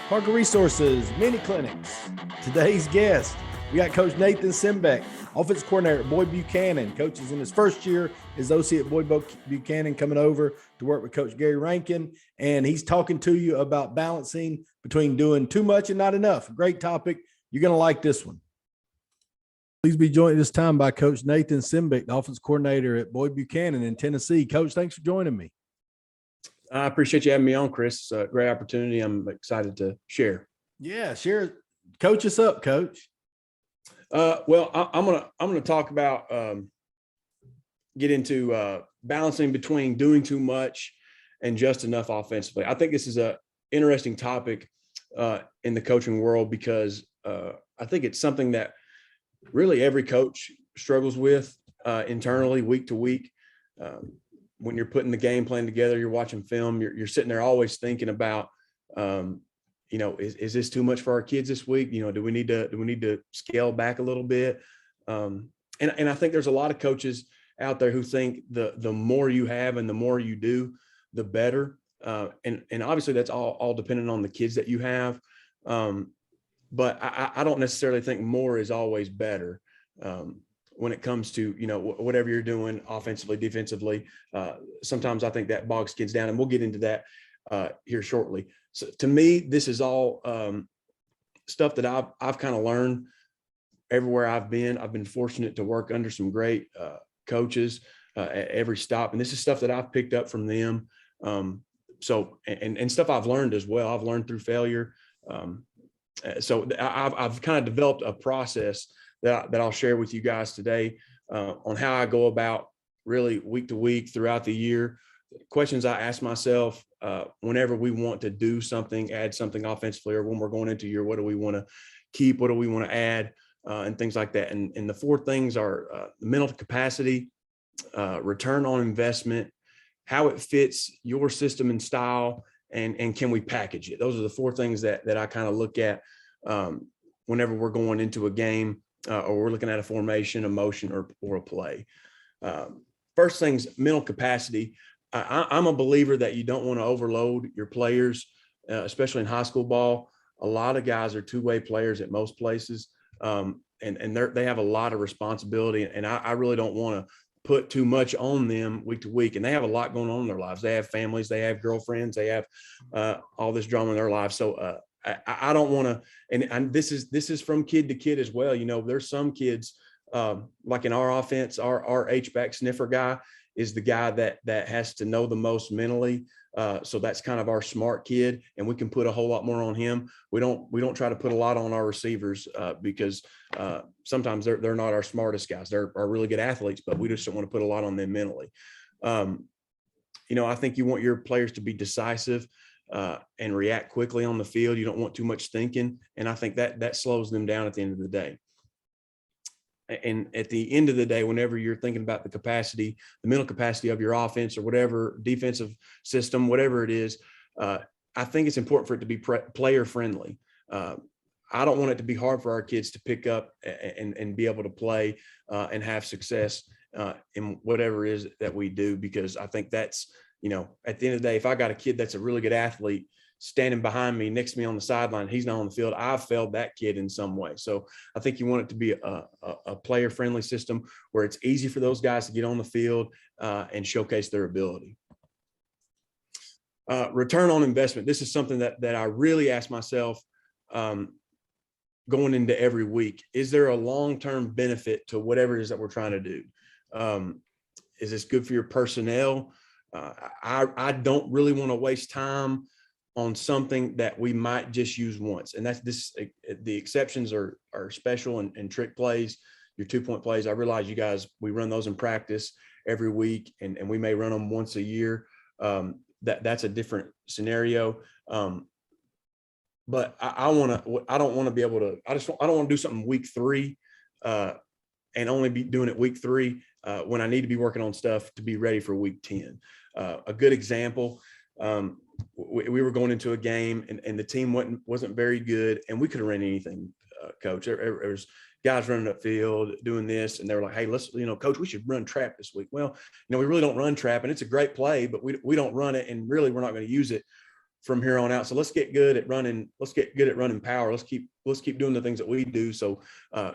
Parker Resources, mini clinics. Today's guest, we got Coach Nathan Simbeck, offensive coordinator at Boyd Buchanan. Coach is in his first year as OC at Boyd Buchanan, coming over to work with Coach Gary Rankin. And he's talking to you about balancing between doing too much and not enough. Great topic. You're going to like this one. Please be joined this time by Coach Nathan Simbeck, the offensive coordinator at Boyd Buchanan in Tennessee. Coach, thanks for joining me. I appreciate you having me on, Chris. It's a great opportunity. I'm excited to share. Yeah, share. Coach us up, Coach. Well, I'm gonna talk about get into balancing between doing too much and just enough offensively. I think this is a interesting topic in the coaching world because I think it's something that really every coach struggles with internally, week to week. When you're putting the game plan together, you're watching film, you're sitting there always thinking about, is this too much for our kids this week? Do we need to scale back a little bit? And I think there's a lot of coaches out there who think the more you have and the more you do, the better. And obviously that's all dependent on the kids that you have. But I don't necessarily think more is always better. When it comes to, whatever you're doing offensively, defensively, sometimes I think that bogs kids down, and we'll get into that here shortly. So to me, this is all stuff that I've kind of learned everywhere I've been. I've been fortunate to work under some great coaches at every stop, and this is stuff that I've picked up from them. So stuff I've learned as well. I've learned through failure. So I've kind of developed a process that I'll share with you guys today on how I go about really week to week throughout the year. Questions I ask myself whenever we want to do something, add something offensively, or when we're going into year, what do we want to keep? What do we want to add? And things like that. And the four things are mental capacity, return on investment, how it fits your system and style, and can we package it? Those are the four things that I kind of look at whenever we're going into a game. Or we're looking at a formation, a motion, or a play. First thing's mental capacity. I'm a believer that you don't want to overload your players, especially in high school ball. A lot of guys are two-way players at most places, and they have a lot of responsibility. And I really don't want to put too much on them week to week. And they have a lot going on in their lives. They have families, they have girlfriends, they have all this drama in their lives. So I don't want to, and this is from kid to kid as well. There's some kids like in our offense, our H-back sniffer guy is the guy that has to know the most mentally. So that's kind of our smart kid, and we can put a whole lot more on him. We don't try to put a lot on our receivers because sometimes they're not our smartest guys. They're really good athletes, but we just don't want to put a lot on them mentally. I think you want your players to be decisive and react quickly on the field. You don't want too much thinking. And I think that slows them down at the end of the day. And at the end of the day, whenever you're thinking about the mental capacity of your offense or whatever defensive system, whatever it is, I think it's important for it to be player friendly. I don't want it to be hard for our kids to pick up and be able to play and have success in whatever it is that we do, because I think that's, at the end of the day, if I got a kid that's a really good athlete standing behind me, next to me on the sideline, he's not on the field, I've failed that kid in some way. So I think you want it to be a player-friendly system where it's easy for those guys to get on the field and showcase their ability. Return on investment. This is something that I really ask myself going into every week. Is there a long-term benefit to whatever it is that we're trying to do? Is this good for your personnel? I don't really want to waste time on something that we might just use once. And that's the exceptions are special and trick plays, your 2-point plays. I realize you guys, we run those in practice every week, and we may run them once a year. That's a different scenario. But I don't want to be able to, I don't want to do something week 3 and only be doing it week 3 when I need to be working on stuff to be ready for week 10. A good example, we were going into a game and the team wasn't very good, and we could have ran anything coach. There's guys running upfield doing this, and they were like, "Hey, let's, coach, we should run trap this week." Well, we really don't run trap, and it's a great play, but we don't run it, and really we're not going to use it from here on out. So let's get good at running. Let's get good at running power. Let's keep doing the things that we do. So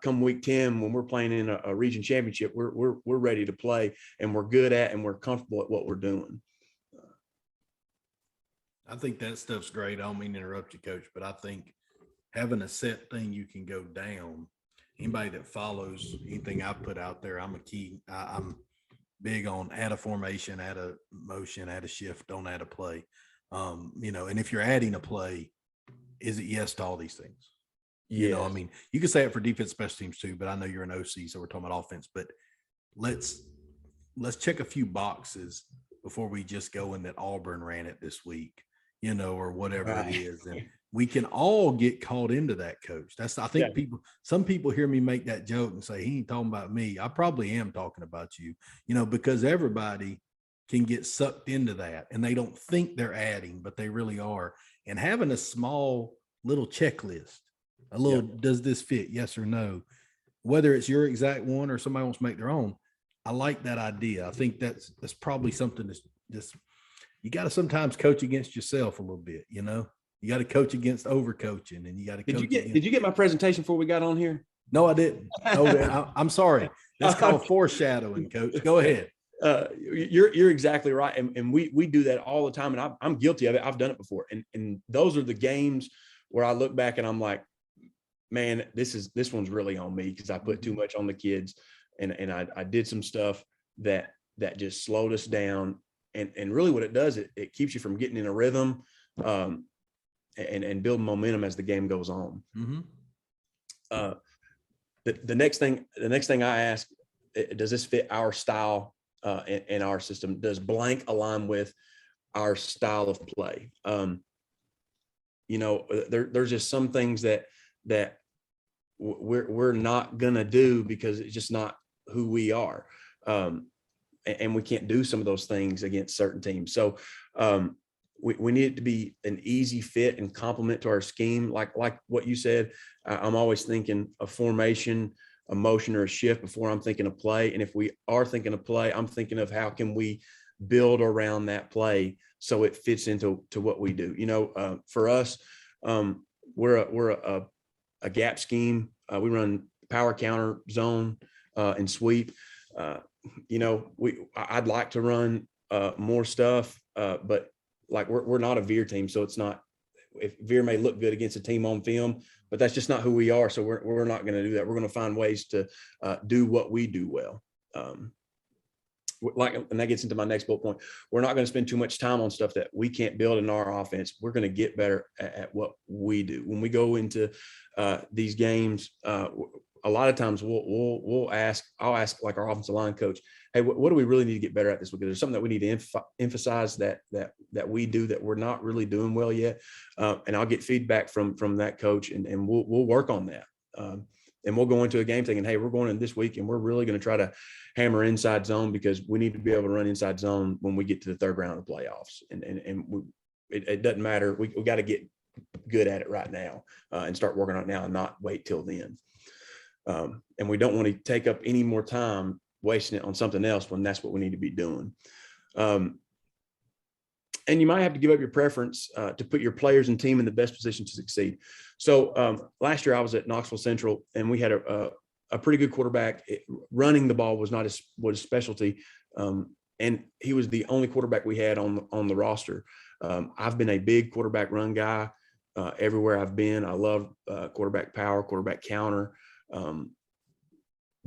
come week 10, when we're playing in a region championship, we're ready to play, and we're good at, and we're comfortable at what we're doing. I think that stuff's great. I don't mean to interrupt you, Coach, but I think having a set thing you can go down. Anybody that follows anything I put out there, I'm big on add a formation, add a motion, add a shift, don't add a play. And if you're adding a play, is it yes to all these things? Yeah. I mean, you can say it for defense, special teams too, but I know you're an OC, so we're talking about offense. But let's check a few boxes before we just go in that Auburn ran it this week, or whatever Right. it is. And we can all get caught into that, Coach. I think some people hear me make that joke and say, he ain't talking about me. I probably am talking about you, because everybody can get sucked into that and they don't think they're adding, but they really are. And having a small little checklist, does this fit? Yes or no? Whether it's your exact one or somebody wants to make their own. I like that idea. I think that's probably something that's you got to sometimes coach against yourself a little bit, you got to coach against overcoaching, and you got to coach. Did you get my presentation before we got on here? No, I didn't. I'm sorry. That's called foreshadowing, Coach. Go ahead. You're exactly right. And we do that all the time. And I'm guilty of it. I've done it before. And those are the games where I look back and I'm like, man, this one's really on me, because I put too much on the kids. And I did some stuff that just slowed us down. And really what it does, it keeps you from getting in a rhythm, and building momentum as the game goes on. Mm-hmm. The next thing I ask, does this fit our style in our system? Does blank align with our style of play? There's just some things that we're not gonna do because it's just not who we are. And we can't do some of those things against certain teams. So we need it to be an easy fit and complement to our scheme. Like what you said, I'm always thinking a formation, a motion, or a shift before I'm thinking of play. And if we are thinking of play, I'm thinking of how can we build around that play so it fits into what we do. For us, we're a gap scheme. We run power, counter, zone, and sweep. I'd like to run more stuff, but like we're not a veer team, so it's not. If veer may look good against a team on film, but that's just not who we are. So we're not going to do that. We're going to find ways to do what we do well. And that gets into my next bullet point. We're not going to spend too much time on stuff that we can't build in our offense. We're going to get better at what we do. When we go into these games, a lot of times I'll ask like our offensive line coach, hey, what do we really need to get better at this week? Is there something that we need to emphasize that we do that we're not really doing well yet? And I'll get feedback from that coach, and we'll work on that. And we'll go into a game thinking, hey, we're going in this week and we're really going to try to hammer inside zone, because we need to be able to run inside zone when we get to the third round of the playoffs. And it doesn't matter. We got to get good at it right now, and start working on it now and not wait till then. And we don't want to take up any more time wasting it on something else when that's what we need to be doing. And you might have to give up your preference to put your players and team in the best position to succeed. So last year I was at Knoxville Central, and we had a pretty good quarterback. Running the ball was not his specialty, and he was the only quarterback we had on the roster. I've been a big quarterback run guy everywhere I've been. I love quarterback power, quarterback counter,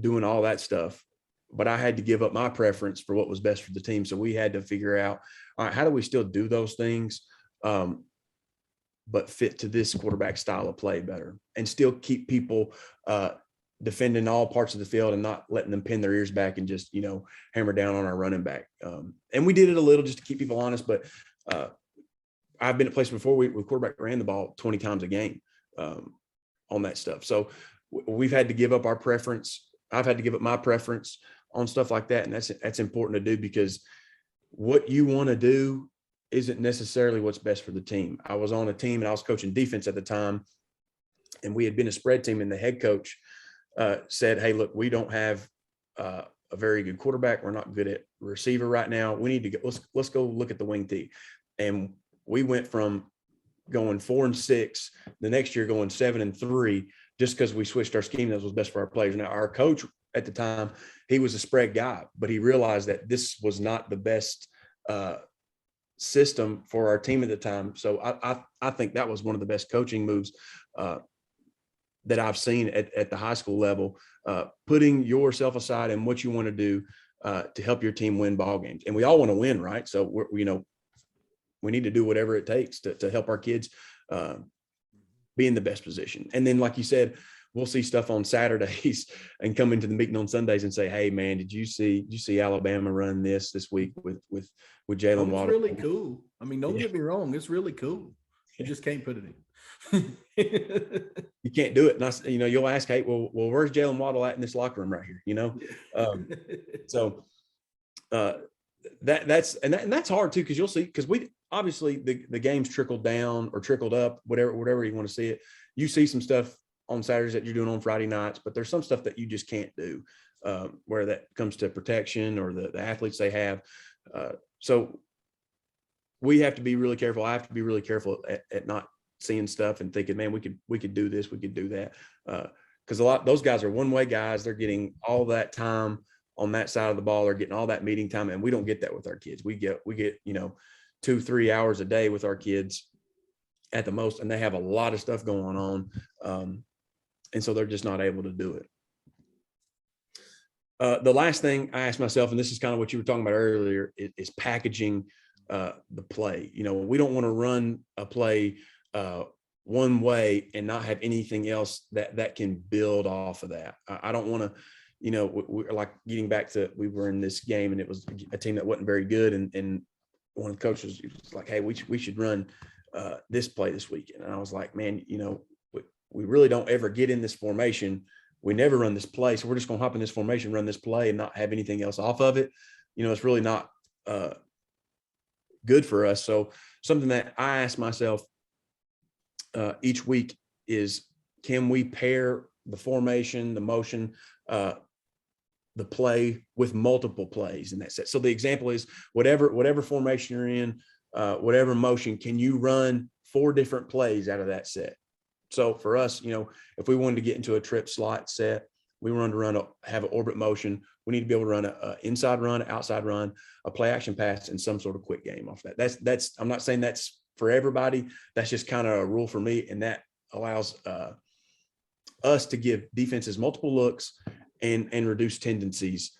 doing all that stuff. But I had to give up my preference for what was best for the team. So we had to figure out, all right, how do we still do those things, but fit to this quarterback style of play better, and still keep people defending all parts of the field and not letting them pin their ears back and just, hammer down on our running back. And we did it a little just to keep people honest, but I've been at places before where quarterback ran the ball 20 times a game on that stuff. So we've had to give up our preference. I've had to give up my preference on stuff like that. And that's important to do, because what you want to do isn't necessarily what's best for the team. I was on a team and I was coaching defense at the time, and we had been a spread team, and the head coach said, "Hey, look, we don't have a very good quarterback. We're not good at receiver right now. We need to go. Let's go look at the wing tee." And we went from going 4-6 the next year, going 7-3, just because we switched our scheme. That was best for our players. Now, our coach at the time, he was a spread guy, but he realized that this was not the best system for our team at the time. So I think that was one of the best coaching moves that I've seen at the high school level, putting yourself aside and what you want to do to help your team win ball games. And we all want to win, right? So we need to do whatever it takes to help our kids be in the best position. And then, like you said, we'll see stuff on Saturdays and come into the meeting on Sundays and say, "Hey, man, did you see Alabama run this week with Jalen Waddle?" It's really cool. I mean, don't get me wrong. It's really cool. You just can't put it in. You can't do it. And you'll ask, "Hey, well, where's Jalen Waddle at in this locker room right here?" So that's hard too, because you'll see, because we obviously the games trickled down or trickled up, whatever you want to see it. You see some stuff on Saturdays that you're doing on Friday nights, but there's some stuff that you just can't do where that comes to protection or the athletes they have. So we have to be really careful. I have to be really careful at not seeing stuff and thinking, "Man, we could do this, we could do that." Because those guys are one-way guys. They're getting all that time on that side of the ball. They're getting all that meeting time, and we don't get that with our kids. We get 2-3 hours a day with our kids at the most, and they have a lot of stuff going on, and so they're just not able to do it. The last thing I asked myself, and this is kind of what you were talking about earlier, is packaging the play. We don't want to run a play one way and not have anything else that can build off of that. I don't want to, we're like getting back to, we were in this game and it was a team that wasn't very good, and one of the coaches was like, "Hey, we should run this play this weekend." And I was like, "Man, we really don't ever get in this formation. We never run this play. So we're just going to hop in this formation, run this play, and not have anything else off of it. It's really not good for us." So something that I ask myself each week is, can we pair the formation, the motion, the play with multiple plays in that set? So the example is whatever formation you're in, whatever motion, can you run 4 different plays out of that set? So for us, if we wanted to get into a trip slot set, we wanted to have an orbit motion, we need to be able to run a inside run, outside run, a play action pass, and some sort of quick game off that. That's I'm not saying that's for everybody. That's just kind of a rule for me. And that allows us to give defenses multiple looks and reduce tendencies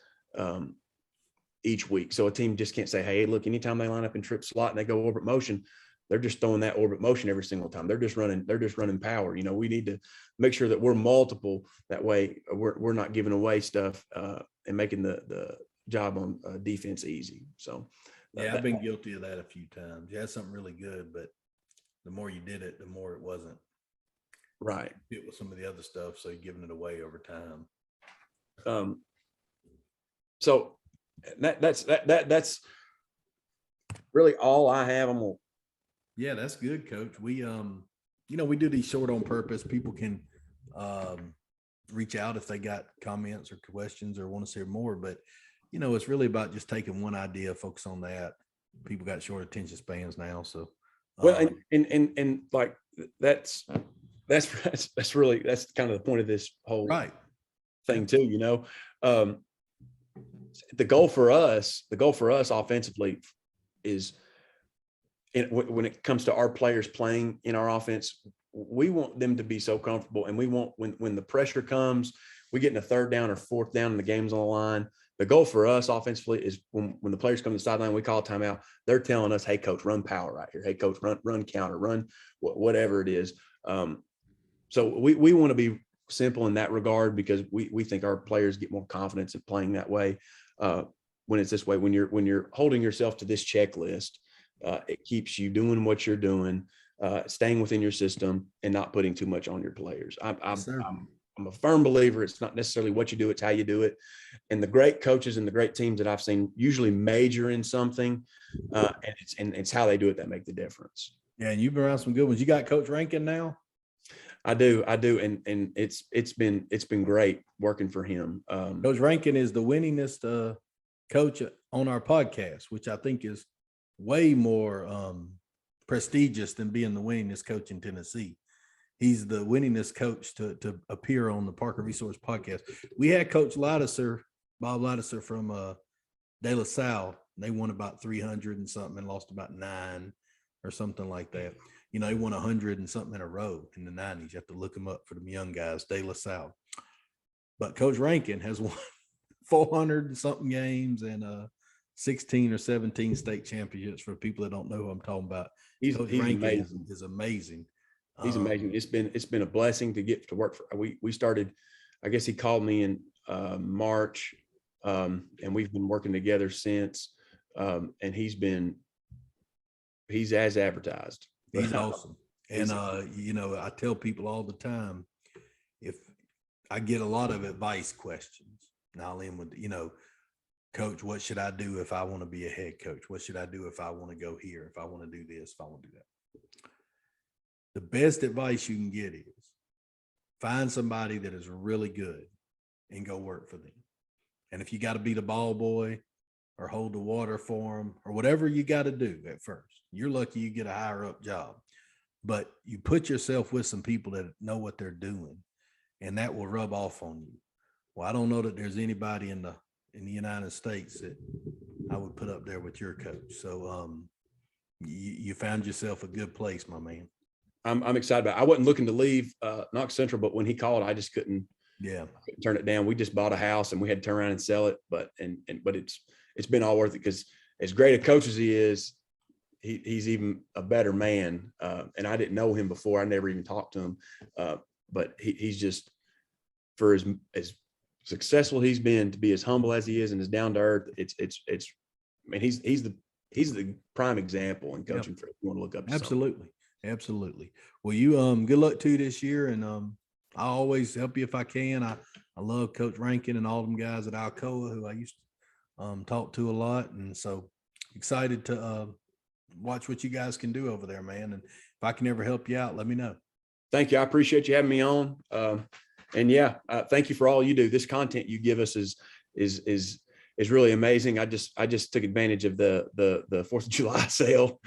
each week. So a team just can't say, "Hey, look, anytime they line up in trip slot and they go orbit motion, they're just throwing that orbit motion every single time. They're just running power." We need to make sure that we're multiple. That way we're not giving away stuff and making the job on defense easy. So yeah, I've been guilty of that a few times. You had something really good, but the more you did it, the more it wasn't right. It was some of the other stuff, so you're giving it away over time. So that's really all I have. Yeah, that's good, Coach. We we do these short on purpose. People can reach out if they got comments or questions or want to hear more, but it's really about just taking one idea, focus on that. People got short attention spans now, so well, and like that's really, that's kind of the point of this whole thing too. The goal for us offensively is, when it comes to our players playing in our offense, we want them to be so comfortable, and we want, when the pressure comes, we get in a 3rd down or 4th down and the game's on the line. The goal for us offensively is when the players come to the sideline, we call a timeout. They're telling us, "Hey, coach, run power right here. Hey, coach, run counter, run whatever it is." So we want to be simple in that regard, because we think our players get more confidence in playing that way. When it's this way, when you're holding yourself to this checklist, it keeps you doing what you're doing, staying within your system, and not putting too much on your players. I'm a firm believer it's not necessarily what you do, it's how you do it. And the great coaches and the great teams that I've seen usually major in something, and it's how they do it that make the difference. Yeah, and you've been around some good ones. You got Coach Rankin now? I do, and it's been great working for him. Coach Rankin is the winningest coach on our podcast, which I think is way more prestigious than being the winningest coach in Tennessee. He's the winningest coach to appear on the Parker Resource podcast. We had Coach Bob Lattiser from De La Salle. They won about 300 and something and lost about 9 or something like that. You know, he won 100 and something in a row in the 90s. You have to look them up for them young guys, De La Salle. But Coach Rankin has won 400 and something games and 16 or 17 state championships. For people that don't know who I'm talking about. He's Rankin amazing. is amazing. He's amazing. It's been a blessing to get to work for. We started, I guess he called me in March, and we've been working together since. And he's as advertised. He's awesome. And you know, I tell people all the time, if I get a lot of advice questions, and I'll end with, you know, Coach, what should I do if I want to be a head coach? What should I do if I want to go here? If I want to do this, if I want to do that? The best advice you can get is find somebody that is really good and go work for them. And if you got to be the ball boy or hold the water for them or whatever you got to do at first, you're lucky you get a higher up job. But you put yourself with some people that know what they're doing, and that will rub off on you. Well, I don't know that there's anybody in the United States that I would put up there with your coach. So you found yourself a good place, my man. I'm excited about it. I wasn't looking to leave Knox Central, but when he called, I just couldn't turn it down. We just bought a house and we had to turn around and sell it. But it's been all worth it, because as great a coach as he is, he's even a better man. And I didn't know him before. I never even talked to him. But he's just, for as successful he's been, to be as humble as he is and as down to earth, it's I mean, he's the prime example in coaching for if you want to look up to Absolutely. Well, you good luck to you this year, and I'll always help you if I can. I love Coach Rankin and all them guys at Alcoa who I used to talk to a lot, and so excited to watch what you guys can do over there, man. And if I can ever help you out, let me know. Thank you. I appreciate you having me on. And thank you for all you do. This content you give us is really amazing. I just took advantage of the 4th of July sale.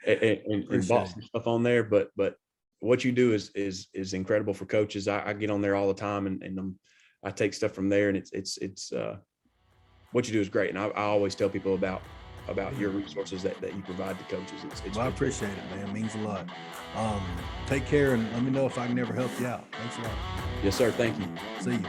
And bought some stuff on there, but what you do is incredible for coaches. I get on there all the time, and I take stuff from there, and it's what you do is great. And I always tell people about your resources that you provide to coaches. Well, I appreciate it, man. It means a lot. Take care, and let me know if I can ever help you out. Thanks a lot. Yes, sir. Thank you. See you.